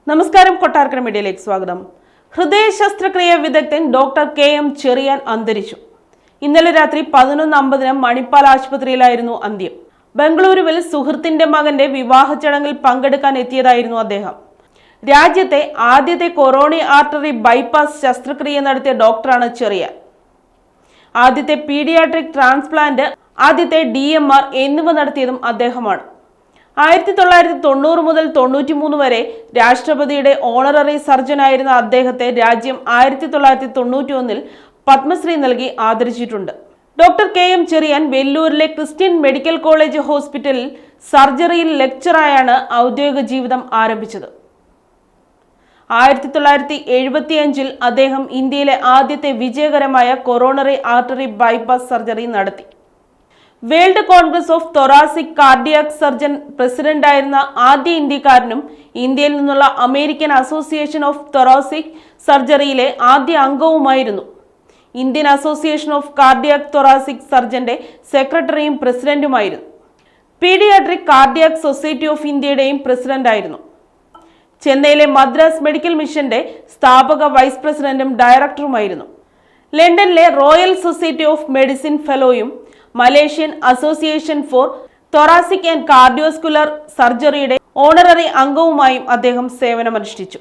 നമസ്കാരം, കൊട്ടാരക്കര മീഡിയയിലേക്ക് സ്വാഗതം. ഹൃദയ ശസ്ത്രക്രിയ വിദഗ്ധൻ ഡോക്ടർ KM ചെറിയാൻ അന്തരിച്ചു. ഇന്നലെ രാത്രി 11:50 മണിപ്പാൽ ആശുപത്രിയിലായിരുന്നു അന്ത്യം. ബംഗളൂരുവിൽ സുഹൃത്തിന്റെ മകന്റെ വിവാഹ ചടങ്ങിൽ പങ്കെടുക്കാൻ എത്തിയതായിരുന്നു അദ്ദേഹം. രാജ്യത്തെ ആദ്യത്തെ കൊറോണറി ആർട്ടറി ബൈപ്പാസ് ശസ്ത്രക്രിയ നടത്തിയ ഡോക്ടറാണ് ചെറിയാൻ. ആദ്യത്തെ പീഡിയാട്രിക് ട്രാൻസ്പ്ലാന്റ്, ആദ്യത്തെ DMR എന്നിവ നടത്തിയതും അദ്ദേഹമാണ്. 1990 മുതൽ 93 വരെ രാഷ്ട്രപതിയുടെ ഓണററി സർജനായിരുന്ന അദ്ദേഹത്തെ രാജ്യം 1991 പത്മശ്രീ നൽകി ആദരിച്ചിട്ടുണ്ട്. ഡോക്ടർ KM ചെറിയാൻ വെല്ലൂരിലെ ക്രിസ്ത്യൻ മെഡിക്കൽ കോളേജ് ഹോസ്പിറ്റലിൽ സർജറിയിൽ ലെക്ചറായാണ് ഔദ്യോഗിക ജീവിതം ആരംഭിച്ചത്. 1975 അദ്ദേഹം ഇന്ത്യയിലെ ആദ്യത്തെ വിജയകരമായ കൊറോണറി ആർട്ടറി ബൈപ്പാസ് സർജറി നടത്തി. World congress of thoracic cardiac surgeon പ്രസിഡന്റായിരുന്ന ആദ്യ ഇന്ത്യക്കാരനും ഇന്ത്യയിൽ നിന്നുള്ള അമേരിക്കൻ അസോസിയേഷൻ ഓഫ് തൊറാസിക് സർജറിയിലെ ആദ്യ അംഗവുമായിരുന്നു. Indian association of cardiac thoracic സർജന്റെ സെക്രട്ടറിയും പ്രസിഡന്റുമായിരുന്നു. പീഡിയാട്രിക് കാർഡിയാക് സൊസൈറ്റി ഓഫ് ഇന്ത്യയുടെയും പ്രസിഡന്റായിരുന്നു. ചെന്നൈയിലെ മദ്രാസ് മെഡിക്കൽ മിഷന്റെ സ്ഥാപക വൈസ് പ്രസിഡന്റും ഡയറക്ടറുമായിരുന്നു. ലണ്ടനിലെ റോയൽ സൊസൈറ്റി ഓഫ് മെഡിസിൻ ഫെലോയും Malaysian association for thoracic and cardiovascular സർജറിയുടെ ഓണററി അംഗവുമായും അദ്ദേഹം സേവനമനുഷ്ഠിച്ചു.